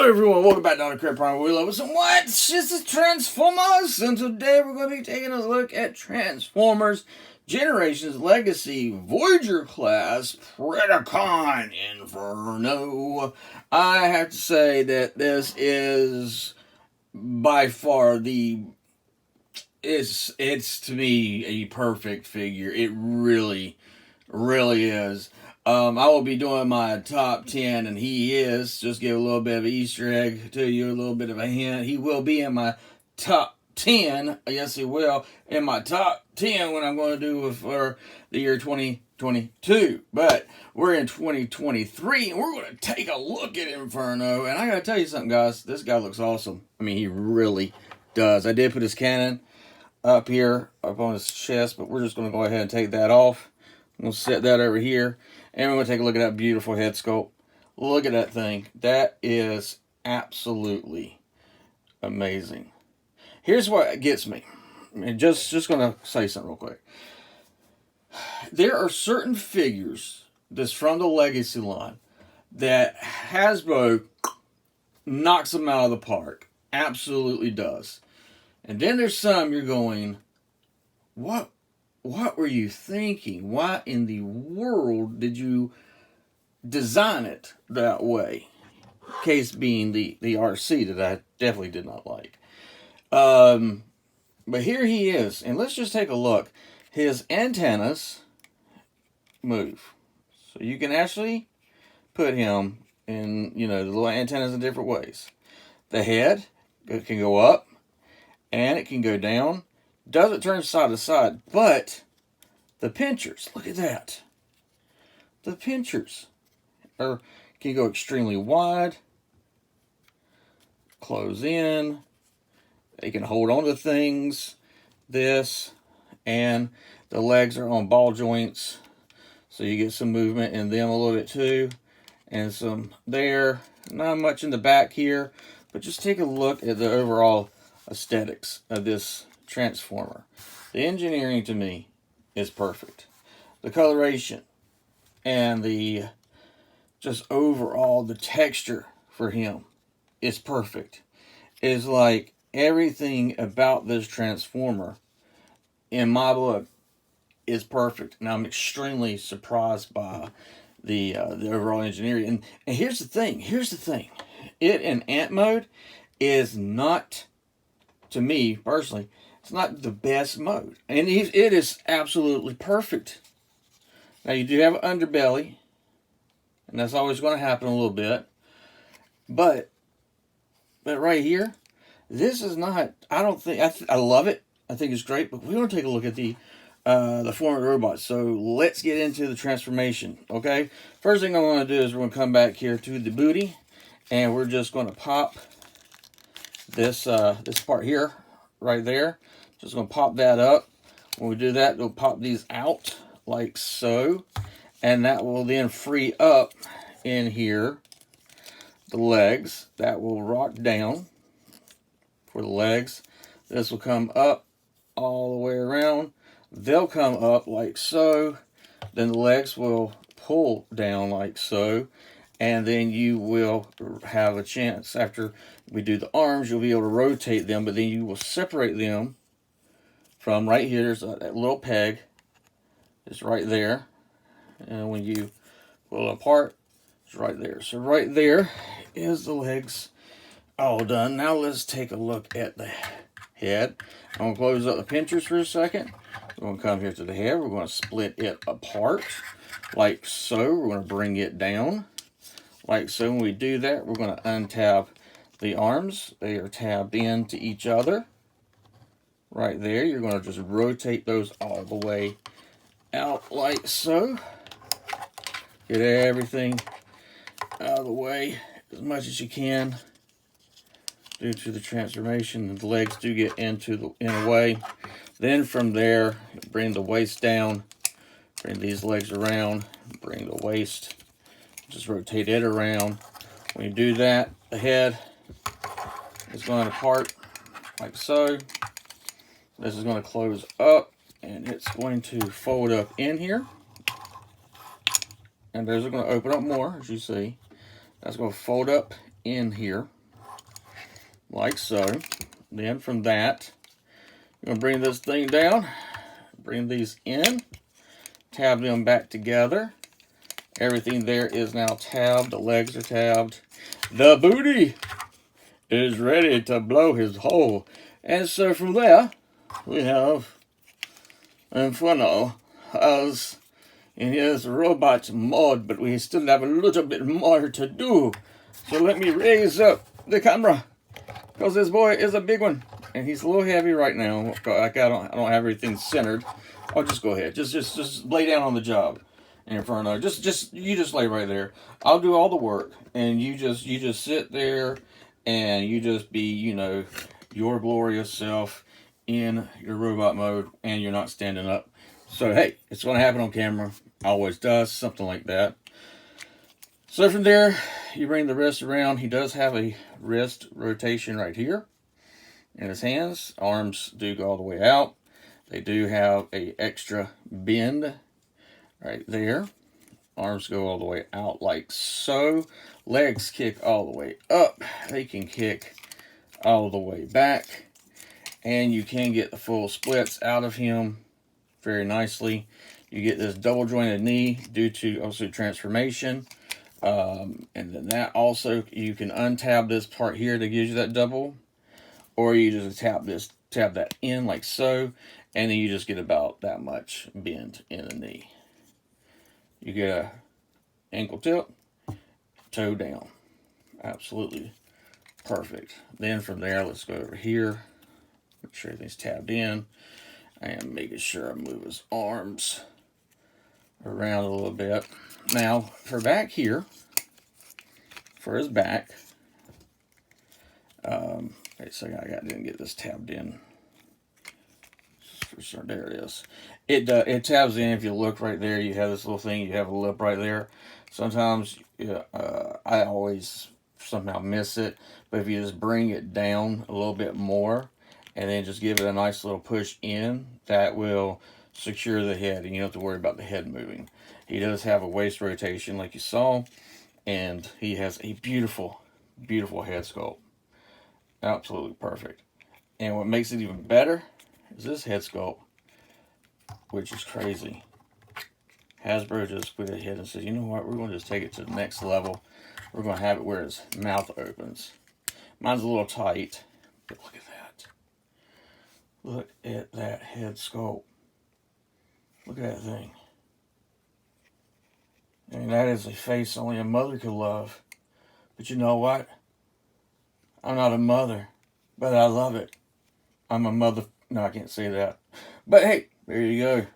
Hello everyone, welcome back to the Crib Prime. We love us and what? This is Transformers, and today we're going to be taking a look at Transformers Generations Legacy Voyager class Predacon Inferno. I have to say that this is by far it's to me a perfect figure. It really is. I will be doing my top 10, and he is. Just give a little bit of an Easter egg to you, a little bit of a hint. He will be in my top 10. Yes, he will. In my top 10 when I'm going to do for the year 2022. But we're in 2023, and we're going to take a look at Inferno. And I got to tell you something, guys. This guy looks awesome. I mean, he really does. I did put his cannon up here, up on his chest, but we're just going to go ahead and take that off. I'm going to set that over here. And we're going to take a look at that beautiful head sculpt. Look at that thing. That is absolutely amazing. Here's what gets me. I'm just going to say something real quick. There are certain figures that's from the Legacy line that Hasbro knocks them out of the park. Absolutely does. And then there's some you're going, what were you thinking? Why in the world did you design it that way? Case being the RC that I definitely did not like. But here he is. And let's just take a look. His antennas move. So you can actually put him in, the little antennas in different ways. The head, it can go up and it can go down. Doesn't turn side to side, but the pinchers, look at that. The pinchers can go extremely wide, close in, they can hold on to things, and the legs are on ball joints, so you get some movement in them a little bit too, and some there, not much in the back here, but just take a look at the overall aesthetics of this Transformer. The engineering to me is perfect. The coloration and the just overall the texture for him is perfect. It's like everything about this Transformer in my book is perfect, and I'm extremely surprised by the overall engineering. And here's the thing. It in ant mode is not, to me personally, it's not the best mode. And it is absolutely perfect. Now, you do have an underbelly. And that's always going to happen a little bit. But right here, this is not, I don't think, I love it. I think it's great. But we're going to take a look at the former robots. So let's get into the transformation. Okay? First thing I'm going to do is we're going to come back here to the booty. And we're just going to pop this part here. Right there. Just going to pop that up. When we do that, we'll pop these out like so. And that will then free up in here the legs. That will rock down for the legs. This will come up all the way around. They'll come up like so. Then the legs will pull down like so. And then you will have a chance, after we do the arms, you'll be able to rotate them, but then you will separate them from right here. There's that little peg. It's right there. And when you pull it apart, it's right there. So right there is the legs all done. Now let's take a look at the head. I'm going to close up the pinchers for a second. We're going to come here to the head. We're going to split it apart like so. We're going to bring it down. Like so. When we do that, we're going to untab the arms. They are tabbed into each other. Right there. You're going to just rotate those all the way out like so. Get everything out of the way as much as you can due to the transformation. The legs do get in the way. Then from there, bring the waist down. Bring these legs around. Bring the waist. Just rotate it around. When you do that, the head is going to part like so. This is going to close up, and it's going to fold up in here. And those are going to open up more, as you see. That's going to fold up in here, like so. Then from that, I'm going to bring this thing down, bring these in, tab them back together. Everything there is now tabbed. The legs are tabbed. The booty is ready to blow his hole. And so from there, we have Inferno as in his robot mode, but we still have a little bit more to do. So let me raise up the camera, because this boy is a big one, and he's a little heavy right now. Like I don't have everything centered. I'll just go ahead. Just lay down on the job, Inferno. You just lay right there. I'll do all the work, and you just sit there, and you just be, you know, your glorious self in your robot mode, and you're not standing up. So hey, it's going to happen on camera. Always does, something like that. So from there, you bring the wrist around. He does have a wrist rotation right here in his hands. Arms do go all the way out. They do have a extra bend right there. Arms go all the way out like so. Legs kick all the way up. They can kick all the way back. And you can get the full splits out of him very nicely. You get this double jointed knee due to also transformation. And then that also, you can untab this part here to give you that double. Or you just tab that in like so. And then you just get about that much bend in the knee. You get a ankle tip, toe down. Absolutely perfect. Then from there, let's go over here. Make sure everything's tabbed in. I am making sure I move his arms around a little bit. Now, for back here, for his back, wait a second, I didn't get this tabbed in. For sure, there it is. It tabs in. If you look right there, you have this little thing. You have a lip right there. Sometimes I always somehow miss it, but if you just bring it down a little bit more, and then just give it a nice little push in, that will secure the head, and you don't have to worry about the head moving. He does have a waist rotation like you saw, and he has a beautiful, beautiful head sculpt. Absolutely perfect. And what makes it even better is this head sculpt, which is crazy. Hasbro just put ahead and said, you know what, we're going to just take it to the next level. We're going to have it where his mouth opens. Mine's a little tight, but look at that. Look at that head sculpt. Look at that thing. I mean, that is a face only a mother could love. But you know what? I'm not a mother, but I love it. I'm a mother. No, I can't say that. But hey, there you go.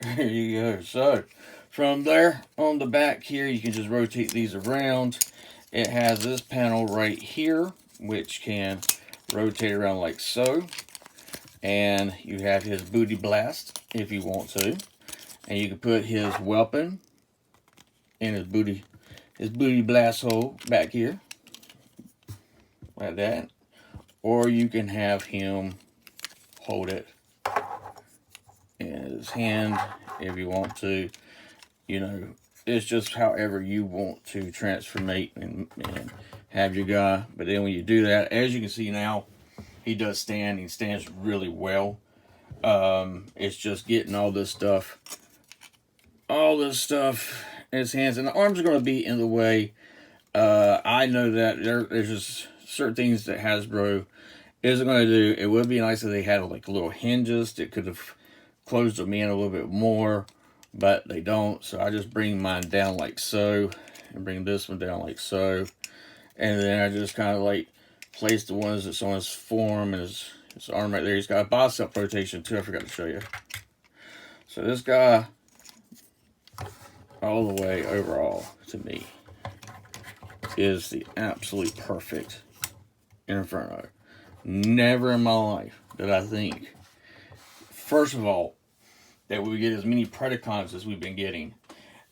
There you go. So, from there on the back here, you can just rotate these around. It has this panel right here, which can rotate around like so. And you have his booty blast if you want to. And you can put his weapon in his booty blast hole back here. Like that. Or you can have him hold it in his hand if you want to. You know, it's just however you want to transformate and have your guy. But then when you do that, as you can see now, he does stand. He stands really well. It's just getting all this stuff in his hands. And the arms are going to be in the way. I know that there's just certain things that Hasbro isn't going to do. It would be nice if they had like little hinges that could have closed them in a little bit more. But they don't. So I just bring mine down like so. And bring this one down like so. And then I just kind of like place the ones that's on his form and his arm right there. He's got a bicep rotation too. I forgot to show you. So this guy, all the way overall to me, is the absolute perfect Inferno. Never in my life did I think, first of all, that we would get as many Predacons as we've been getting.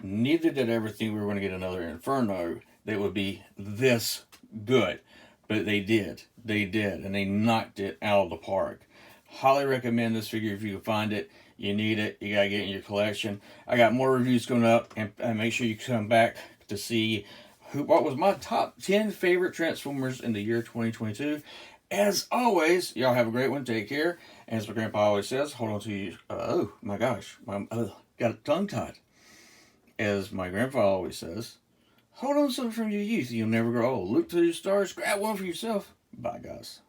Neither did I ever think we were going to get another Inferno that would be this good. But they did. They did. And they knocked it out of the park. Highly recommend this figure if you can find it. You need it. You got to get it in your collection. I got more reviews coming up. And make sure you come back to see what was my top 10 favorite Transformers in the year 2022. As always, y'all have a great one. Take care. And as my grandpa always says, hold on to you. Oh my gosh, got a tongue tied. As my grandpa always says, hold on to something from your youth. You'll never grow old. Look to the stars. Grab one for yourself. Bye, guys.